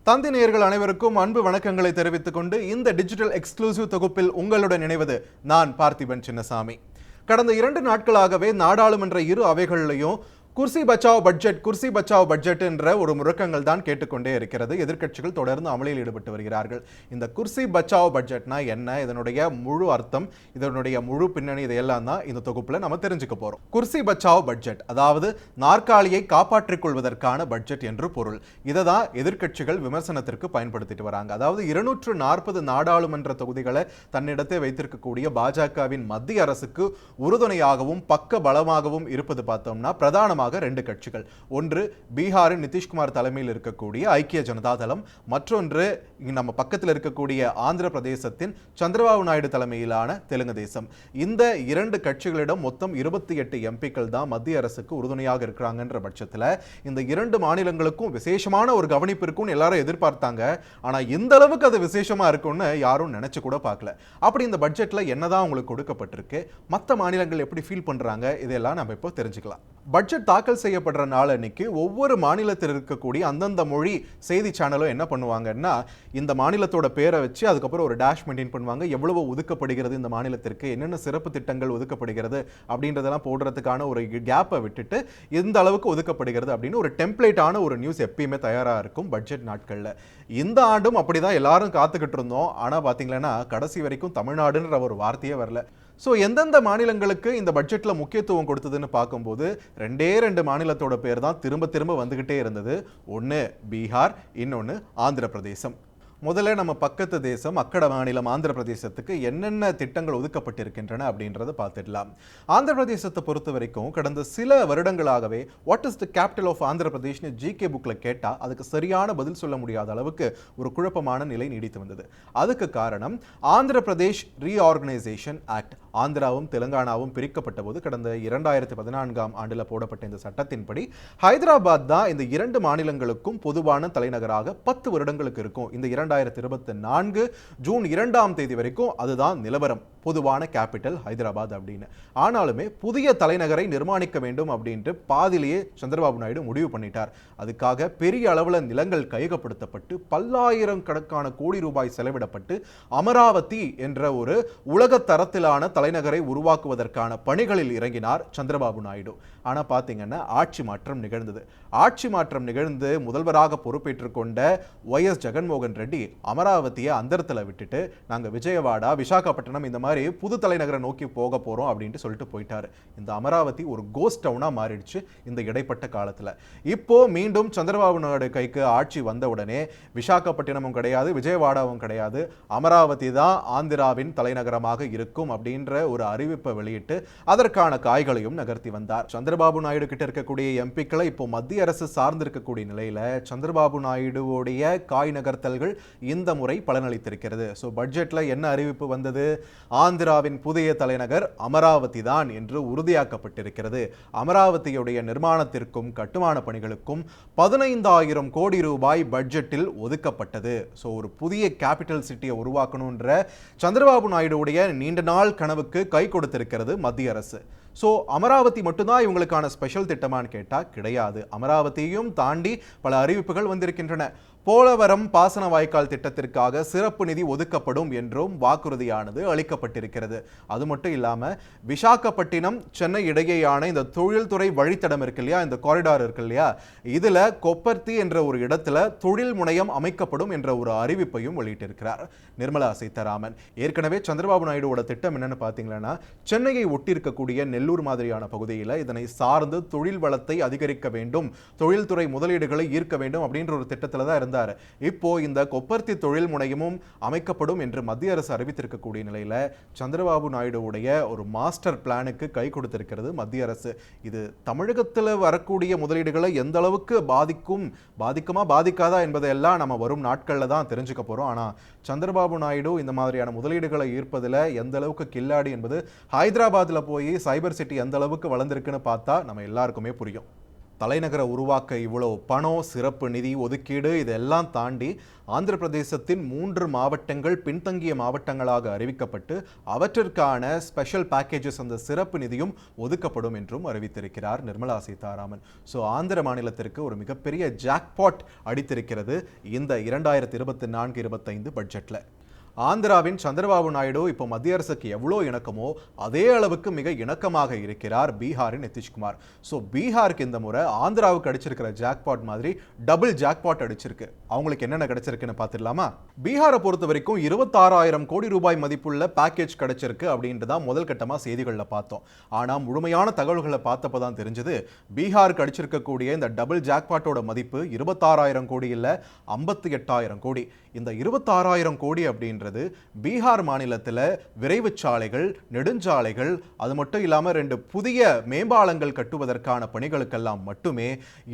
தந்தி நேயர்கள் அனைவருக்கும் அன்பு வணக்கங்களை தெரிவித்துக் கொண்டு இந்த டிஜிட்டல் எக்ஸ்க்ளூசிவ் தொகுப்பில் உங்களுடன் இணைவது நான் பார்த்திபன் சின்னசாமி. கடந்த 2 நாட்களாகவே நாடாளுமன்ற இரு அவைகளிலையும் குர்சி பச்சாவ் பட்ஜெட் என்ற ஒரு முழக்கங்கள் தான் கேட்டுக்கொண்டே இருக்கிறது. எதிர்க்கட்சிகள் தொடர்ந்து அமளியில் ஈடுபட்டு வருகிறார்கள். இந்த குர்சி பச்சாவ் பட்ஜெட்னா என்ன, இதனுடைய முழு அர்த்தம், இதனுடைய முழு பின்னணி, இதையெல்லாம் தான் இந்த தொகுப்புல நம்ம தெரிஞ்சுக்க போறோம். குர்சி பச்சாவ் பட்ஜெட் அதாவது நாற்காலியை காப்பாற்றிக் கொள்வதற்கான பட்ஜெட் என்று பொருள். இதை தான் எதிர்க்கட்சிகள் விமர்சனத்திற்கு பயன்படுத்திட்டு வராங்க. அதாவது 240 நாடாளுமன்ற தொகுதிகளை தன்னிடத்தை வைத்திருக்கக்கூடிய பாஜகவின் மத்திய அரசுக்கு உறுதுணையாகவும் பக்க பலமாகவும் இருப்பது பார்த்தோம்னா பிரதானமாக 2 கட்சிகள். ஒன்று பீகாரின் நிதிஷ்குமார் தலைமையில் இருக்கக்கூடிய ஐக்கிய ஜனதா தளம், மற்றொன்று நம்ம பக்கத்தில் இருக்கக்கூடிய ஆந்திர பிரதேசத்தின் சந்திரபாபு நாயுடு தலைமையிலான தெலுங்கு தேசம். இந்த 2 கட்சிகளிடம் மொத்தம் 28 எம்பிக்கள் தான் மத்திய அரசுக்கு உறுதுணையாக இருக்கிறாங்கன்ற பட்சத்தில் இந்த 2 மாநிலங்களுக்கும் விசேஷமான ஒரு கவனிப்பு இருக்கும்னு எல்லாரும் எதிர்பார்த்தாங்க. ஆனா இந்த அளவுக்கு அது விசேஷமா இருக்கும்னு யாரும் நினைச்சு கூட பார்க்கல. அப்படி இந்த பட்ஜெட்ல என்னதான் உங்களுக்கு கொடுக்கப்பட்டிருக்கு, மற்ற மாநிலங்கள் எப்படி ஃபீல் பண்றாங்க, இதெல்லாம் நம்ம இப்போ தெரிஞ்சுக்கலாம். பட்ஜெட் தாக்கல் செய்யப்படுற நாள் அன்னைக்கு ஒவ்வொரு மாநிலத்தில் இருக்கக்கூடிய அந்தந்த மொழி செய்தி சேனலும் என்ன பண்ணுவாங்கன்னா, இந்த மாநிலத்தோட பேரை வச்சு அதுக்கப்புறம் ஒரு டேஷ் மெயின்டைன் பண்ணுவாங்க. எவ்வளவு ஒதுக்கப்படுகிறது இந்த மாநிலத்திற்கு, என்னென்ன சிறப்பு திட்டங்கள் ஒதுக்கப்படுகிறது அப்படின்றதெல்லாம் போடுறதுக்கான ஒரு கேப்பை விட்டுட்டு இந்த அளவுக்கு ஒதுக்கப்படுகிறது அப்படின்னு ஒரு டெம்ப்ளேட்டான ஒரு நியூஸ் எப்பயுமே தயாராக இருக்கும் பட்ஜெட் நாட்களில். இந்த ஆண்டும் அப்படிதான் எல்லாரும் காத்துக்கிட்டு இருந்தோம். ஆனால் பார்த்தீங்கன்னா கடைசி வரைக்கும் தமிழ்நாடுன்ற ஒரு வார்த்தையே வரல. ஸோ எந்தெந்த மாநிலங்களுக்கு இந்த பட்ஜெட்டில் முக்கியத்துவம் கொடுத்ததுன்னு பார்க்கும்போது 2 மாநிலத்தோட பேர் தான் திரும்ப திரும்ப வந்துக்கிட்டே இருந்தது. ஒன்று பீகார், இன்னொன்று ஆந்திர பிரதேசம். முதல்ல நம்ம பக்கத்து தேசம் அக்கட மாநிலம் ஆந்திர பிரதேசத்துக்கு என்னென்ன திட்டங்கள் ஒதுக்கப்பட்டிருக்கின்றன அப்படின்றத பார்த்துடலாம். ஆந்திர பிரதேசத்தை பொறுத்த வரைக்கும் கடந்த சில வருடங்களாகவே what is the capital of Andhra பிரதேஷ்னு ஜிகே புக்கில் கேட்டால் அதுக்கு சரியான பதில் சொல்ல முடியாத அளவுக்கு ஒரு குழப்பமான நிலை நீடித்து வந்தது. அதுக்கு காரணம் ஆந்திர பிரதேஷ் ரீஆர்கனைசேஷன் ஆக்ட். ஆந்திராவும் தெலுங்கானாவும் பிரிக்கப்பட்ட போது கடந்த 2014ஆம் ஆண்டில் போடப்பட்ட இந்த சட்டத்தின்படி ஹைதராபாத் தான் இந்த 2 மாநிலங்களுக்கும் பொதுவான தலைநகராக 10 வருடங்களுக்கு இருக்கும். இந்த 2024 ஜூன் 2ஆம் தேதி வரைக்கும் அதுதான் நிலவரம், பொதுவான கேபிட்டல் ஹைதராபாத் அப்படின்னு. ஆனாலுமே புதிய தலைநகரை நிர்மாணிக்க வேண்டும் அப்படின்ட்டு பாதிலேயே சந்திரபாபு நாயுடு முடிவு பண்ணிட்டார். அதுக்காக பெரிய அளவில் நிலங்கள் கையகப்படுத்தப்பட்டு பல்லாயிரக்கணக்கான கோடி ரூபாய் செலவிடப்பட்டு அமராவதி என்ற ஒரு உலக தரத்திலான தலைநகரை உருவாக்குவதற்கான பணிகளில் இறங்கினார் சந்திரபாபு நாயுடு. ஆனால் பார்த்தீங்கன்னா ஆட்சி மாற்றம் நிகழ்ந்தது. ஆட்சி மாற்றம் நிகழ்ந்து முதல்வராக பொறுப்பேற்றுக் கொண்ட YS ஜெகன்மோகன் ரெட்டி அமராவதியை அந்தரத்தில் விட்டுட்டு நாங்கள் விஜயவாடா, விசாகப்பட்டினம் இந்த மாதிரி புது தலைநகரை நோக்கி போக போறோம் அப்படின்ட்டு சொல்லிட்டு போயிட்டாரு. இந்த அமராவதி ஒரு கோஸ்ட் டவுனா மாறிடுச்சு இந்த இடைப்பட்ட காலத்துல. இப்போ மீண்டும் சந்திரபாபு நாயுடு கைக்கு ஆட்சி வந்த உடனே விசாகப்பட்டினமும் கிடையாது, விஜயவாடாவும் கிடையாது, அமராவதி தான் ஆந்திராவின் தலைநகரமாக இருக்கும் அப்படின்ற ஒரு அறிவிப்பை வெளியிட்டு அதற்கான காய்களையும் நகர்த்தி வந்தார். சந்திரபாபு நாயுடு கிட்ட இருக்கக்கூடிய எம்பிக்களை இப்போ மத்திய அரசு சார்ந்திருக்கக்கூடிய நிலையில சந்திரபாபு நாயுடுவோடைய காய் நகர்த்தல்கள் இந்த முறை பலனளித்திருக்கிறது. ஸோ பட்ஜெட்ல என்ன அறிவிப்பு வந்தது? ஆந்திராவின் புதிய தலைநகர் அமராவதி தான் என்று உறுதியாக்கப்பட்டிருக்கிறது. அமராவதியுடைய நிர்மாணத்திற்கும் கட்டுமான பணிகளுக்கும் 15,000 கோடி ரூபாய் பட்ஜெட்டில் ஒதுக்கப்பட்டது. ஸோ ஒரு புதிய கேபிட்டல் சிட்டியை உருவாக்கணுன்ற சந்திரபாபு நாயுடுடைய நீண்ட நாள் கனவுக்கு கை கொடுத்திருக்கிறது மத்திய அரசு. ஸோ அமராவதி மட்டும்தான் இவங்களுக்கான ஸ்பெஷல் திட்டமானு கேட்டால் கிடையாது. அமராவதியையும் தாண்டி பல அறிவிப்புகள் வந்திருக்கின்றன. போலவரம் பாசன வாய்க்கால் திட்டத்திற்காக சிறப்பு நிதி ஒதுக்கப்படும் என்றும் வாக்குறுதியானது அளிக்கப்பட்டிருக்கிறது. அது மட்டும் இல்லாமல் விசாகப்பட்டினம் சென்னை இடையேயான இந்த தொழில்துறை வழித்தடம் இருக்கு இல்லையா, இந்த காரிடார் இருக்கு இல்லையா, இதில் கொப்பர்த்தி என்ற ஒரு இடத்துல தொழில் முனையம் அமைக்கப்படும் என்ற ஒரு அறிவிப்பையும் வெளியிட்டிருக்கிறார் நிர்மலா சீதாராமன். ஏற்கனவே சந்திரபாபு நாயுடுவோட திட்டம் என்னன்னு பார்த்தீங்கன்னா, சென்னையை ஒட்டியிருக்கக்கூடிய நெல்லூர் மாதிரியான பகுதியில் இதனை சார்ந்து தொழில் வளத்தை அதிகரிக்க வேண்டும், தொழில்துறை முதலீடுகளை ஈர்க்க வேண்டும் அப்படின்ற ஒரு திட்டத்தில் தான் இருந்தார். இப்போ இந்த கொப்பர்த்தி தொழில் முனையமும் அமைக்கப்படும் என்று மத்திய அரசு அறிவித்திருக்கக்கூடிய நிலையில சந்திரபாபு நாயுடுவுடைய ஒரு மாஸ்டர் பிளானுக்கு கை கொடுத்திருக்கிறது மத்திய அரசு. இது தமிழகத்தில் வரக்கூடிய முதலீடுகளை எந்த அளவுக்கு பாதிக்குமா பாதிக்காதா என்பதையெல்லாம் நம்ம வரும் நாட்களில் தான் தெரிஞ்சுக்க போறோம். ஆனா சந்திரபாபு நாயுடு இந்த மாதிரியான முதலீடுகளை ஈர்ப்பதில் எந்த அளவுக்கு கில்லாடி என்பது ஹைதராபாத்ல போய் சைபர் சிட்டி எந்த அளவுக்கு வளர்ந்திருக்குன்னு பார்த்தா நம்ம எல்லாருக்குமே புரியும். தலைநகரை உருவாக்க இவ்வளோ பணம், சிறப்பு நிதி ஒதுக்கீடு இதெல்லாம் தாண்டி ஆந்திர பிரதேசத்தின் 3 மாவட்டங்கள் பின்தங்கிய மாவட்டங்களாக அறிவிக்கப்பட்டு அவற்றிற்கான ஸ்பெஷல் பேக்கேஜஸ், அந்த சிறப்பு நிதியும் ஒதுக்கப்படும் என்றும் அறிவித்திருக்கிறார் நிர்மலா சீதாராமன். ஸோ ஆந்திர மாநிலத்திற்கு ஒரு மிகப்பெரிய ஜாக்பாட் அடித்திருக்கிறது இந்த 2024-25 பட்ஜெட்டில். ஆந்திராவின் சந்திரபாபு நாயுடு இப்போ மத்திய அரசுக்கு எவ்வளோ இணக்கமோ அதே அளவுக்கு மிக இணக்கமாக இருக்கிறார் பீகாரின் நிதிஷ்குமார். ஸோ பீகாருக்கு இந்த முறை ஆந்திராவுக்கு அடிச்சிருக்கிற ஜாக்பாட் மாதிரி டபுள் ஜாக்பாட் அடிச்சிருக்கு. அவங்களுக்கு என்னென்ன கிடைச்சிருக்குன்னு பார்த்துடலாமா? பீகாரை பொறுத்த வரைக்கும் 26,000 கோடி ரூபாய் மதிப்புள்ள பேக்கேஜ் கிடைச்சிருக்கு அப்படின்ட்டு தான் முதல் கட்டமாக செய்திகளில் பார்த்தோம். ஆனால் முழுமையான தகவல்களை பார்த்தப்போ தான் தெரிஞ்சது பீகாருக்கு அடிச்சிருக்கக்கூடிய இந்த டபுள் ஜாக்பாட்டோட மதிப்பு 26,000 கோடி இல்லை, 58,000 கோடி. இந்த 26,000 கோடி அப்படின்ற பீகார் மாநிலத்தில் விரைவு சாலைகள், நெடுஞ்சாலைகள், அது மட்டும் இல்லாம 2 புதிய மேம்பாலங்கள் கட்டுவதற்கான பணிகளுக்கெல்லாம் மட்டுமே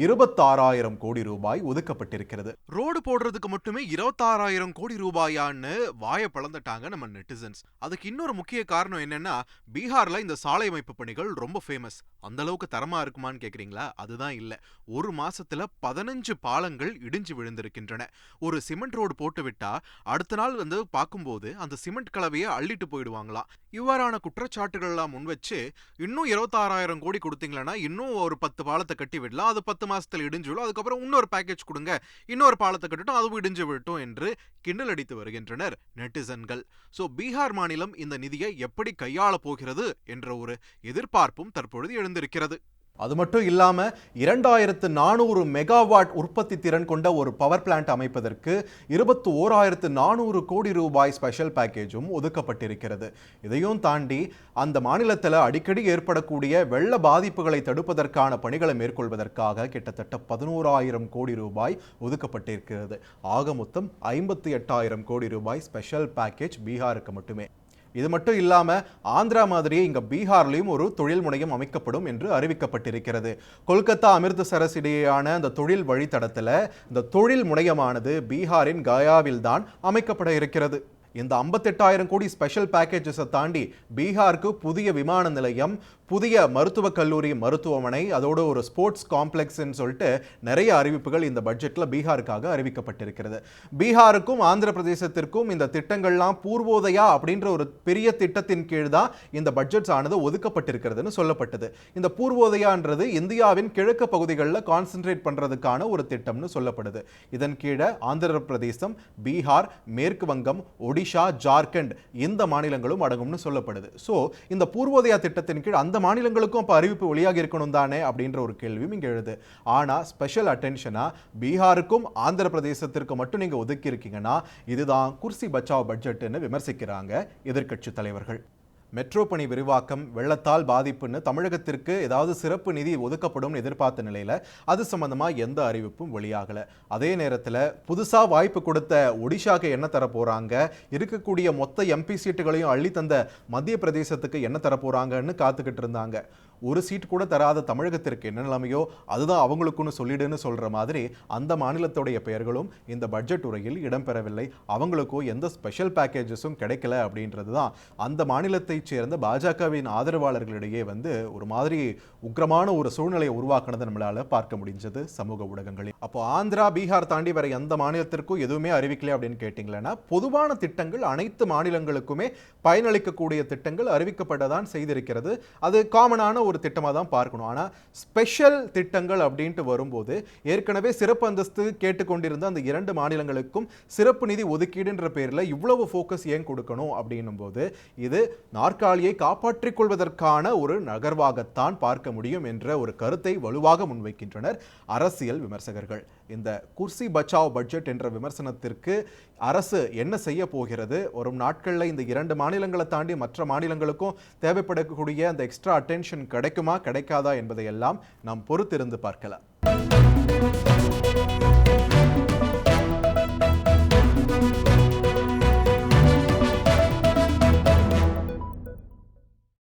26,000 கோடி ரூபாய் ஒதுக்கப்பட்டிருக்கிறது. ரோடு போடுறதுக்கு மட்டுமே 26,000 கோடி ரூபாயான்னு வாயை பளந்துட்டாங்க நம்ம நெட்டிசன்ஸ். அதுக்கு இன்னொரு முக்கிய காரணம் என்னன்னா, பீகார்ல இந்த சாலை அமைப்பு பணிகள் ரொம்ப ஃபேமஸ். அந்த அளவுக்கு தரமா இருக்குமான்னு கேக்குறீங்களா? அதுதான் இல்ல. ஒரு மாசத்துல 15 பாலங்கள் இடிஞ்சு விழுந்திருக்கின்றன. ஒரு சிமெண்ட் ரோடு போட்டு விட்டா அடுத்த நாள் பார்க்கும்போது அந்த சிமெண்ட் கலவையை அள்ளிட்டு போயிடுவாங்களாம். இவ்வாறான குற்றச்சாட்டுகள் எல்லாம் முன் வச்சு இன்னும் 26,000 கோடி கொடுத்தீங்களா இன்னும் ஒரு 10 பாலத்தை கட்டி விடலாம், அது 10 மாசத்துல இடிஞ்சு விடும், அதுக்கப்புறம் இன்னொரு பேக்கேஜ் கொடுங்க, இன்னொரு பாலத்தை கட்டட்டும், அதுவும் இடிஞ்சு விடட்டும் என்று கிண்டல் அடித்து வருகின்றனர் நெட்டிசன்கள். சோ பீகார் மாநிலம் இந்த நிதியை எப்படி கையாள போகிறது என்ற ஒரு எதிர்பார்ப்பும் தற்பொழுது எழுந்திருக்கிறது. அது மட்டும் இல்லாம 2,400 மெகாவாட் உற்பத்தி திறன் கொண்ட ஒரு பவர் பிளான்ட் அமைப்பதற்கு 21,400 கோடி ரூபாய் ஸ்பெஷல் பேக்கேஜும் ஒதுக்கப்பட்டிருக்கிறது. இதையும் தாண்டி அந்த மாநிலத்தில் அடிக்கடி ஏற்படக்கூடிய வெள்ள பாதிப்புகளை தடுப்பதற்கான பணிகளை மேற்கொள்வதற்காக கிட்டத்தட்ட 11,000 கோடி ரூபாய் ஒதுக்கப்பட்டிருக்கிறது. ஆக மொத்தம் 58,000 கோடி ரூபாய் ஸ்பெஷல் பேக்கேஜ் பீகாருக்கு மட்டுமே. இது மட்டும் இல்லாம ஆந்திரா மாதிரியே இங்க பீகார்லயும் ஒரு தொழில் முனையம் அமைக்கப்படும் என்று அறிவிக்கப்பட்டிருக்கிறது. கொல்கத்தா அமிர்தசரஸ் இடையேயான அந்த தொழில் வழித்தடத்துல இந்த தொழில் முனையமானது பீகாரின் கயாவில் தான் அமைக்கப்பட இருக்கிறது. இந்த 58,000 கோடி ஸ்பெஷல் பேக்கேஜஸை தாண்டி பீகாருக்கு புதிய விமான நிலையம், புதிய மருத்துவக் கல்லூரி, மருத்துவமனை, அதோட ஒரு ஸ்போர்ட்ஸ் காம்ப்ளெக்ஸ்ன்னு சொல்லிட்டு நிறைய அறிவிப்புகள் இந்த பட்ஜெட்ல பீகாருக்காக அறிவிக்கப்பட்டிருக்கிறது. பீகாருக்கும் ஆந்திர பிரதேசத்திற்கும் இந்த திட்டங்கள்லாம் பூர்வோதயா அப்படின்ற ஒரு பெரிய திட்டத்தின் கீழ் தான் இந்த பட்ஜெட்ஸ் ஆனது ஒதுக்கப்பட்டிருக்கிறதுன்னு சொல்லப்பட்டது. இந்த பூர்வோதயான்றது இந்தியாவின் கிழக்கு பகுதிகளில் கான்சென்ட்ரேட் பண்றதுக்கான ஒரு திட்டம்னு சொல்லப்படுது. இதன் கீழே ஆந்திர பிரதேசம், பீகார், மேற்கு வங்கம், ஒடிஷா, ஜார்க்கண்ட் இந்த மாநிலங்களும் அடங்கும்னு சொல்லப்படுது. சோ இந்த பூர்வோதயா திட்டத்தின் கீழ் அந்த மாநிலங்களுக்கும் அப்ப அறிவிப்பு வெளியாகி இருக்கணும் தானே அப்படின்ற ஒரு கேள்வியும் இங்க எழுது. ஆனா ஸ்பெஷல் அட்டென்ஷனா பீகாருக்கும் ஆந்திர பிரதேசத்திற்கு மட்டும் நீங்க ஒதுக்கி இருக்கீங்கன்னா இதுதான் குர்சி பச்சாவ் பட்ஜெட்னு விமர்சிக்கிறாங்க எதிர்க்கட்சி தலைவர்கள். மெட்ரோ பணி விரிவாக்கம், வெள்ளத்தால் பாதிப்புன்னு தமிழகத்திற்கு ஏதாவது சிறப்பு நிதி ஒதுக்கப்படும் எதிர்பார்த்த நிலையில அது சம்பந்தமா எந்த அறிவிப்பும் வெளியாகல. அதே நேரத்தில் புதுசா வாய்ப்பு கொடுத்த ஒடிஷாக்கு என்ன தர போறாங்க, இருக்கக்கூடிய மொத்த எம்பி சீட்டுகளையும் அள்ளி தந்த மத்திய பிரதேசத்துக்கு என்ன தர போறாங்கன்னு காத்துக்கிட்டு இருந்தாங்க. ஒரு சீட் கூட தராத தமிழகத்திற்கு என்ன நிலைமையோ அதுதான் அவங்களுக்குன்னு சொல்லிடுன்னு சொல்ற மாதிரி அந்த மாநிலத்துடைய பெயர்களும் இந்த பட்ஜெட் உரையில் இடம்பெறவில்லை. அவங்களுக்கும் எந்த ஸ்பெஷல் பேக்கேஜஸும் கிடைக்கல அப்படின்றது தான் அந்த மாநிலத்தை சேர்ந்த பாஜகவின் ஆதரவாளர்களிடையே ஒரு மாதிரி உக்கிரமான ஒரு சூழ்நிலையை உருவாக்குனதை நம்மளால பார்க்க முடிஞ்சது சமூக ஊடகங்களில். அப்போ ஆந்திரா, பீகார் தாண்டி வர எந்த மாநிலத்திற்கும் எதுவுமே அறிவிக்கல அப்படின்னு கேட்டீங்களா, பொதுவான திட்டங்கள் அனைத்து மாநிலங்களுக்குமே பயனளிக்கக்கூடிய திட்டங்கள் அறிவிக்கப்பட்டதான் செய்திருக்கிறது. அது காமனான ஒரு திட்டமாக தான் பார்க்கணும். ஆனால் ஸ்பெஷல் திட்டங்கள் அப்படின்ட்டு வரும்போது ஏற்கனவே சிறப்பு அந்தஸ்து கேட்டுக்கொண்டிருந்த அந்த 2 மாநிலங்களுக்கும் சிறப்பு நிதி ஒதுக்கீடுன்ற பேரில் இவ்வளவு ஃபோக்கஸ் ஏன் கொடுக்கணும் அப்படின்னும் போது இது நாற்காலியை காப்பாற்றிக் கொள்வதற்கான ஒரு நகர்வாகத்தான் பார்க்க முடியும் என்ற ஒரு கருத்தை வலுவாக முன்வைக்கின்றனர் அரசியல் விமர்சகர்கள். இந்த குர்சி பச்சாவ் பட்ஜெட் என்ற விமர்சனத்திற்கு அரசு என்ன செய்ய போகிறது, வரும் நாட்களில் இந்த 2 மாநிலங்களை தாண்டி மற்ற மாநிலங்களுக்கும் தேவைப்படக்கூடிய அந்த எக்ஸ்ட்ரா அட்டென்ஷன் கிடைக்குமா கிடைக்காதா என்பதையெல்லாம் நாம் பொறுத்திருந்து பார்க்கலாம்.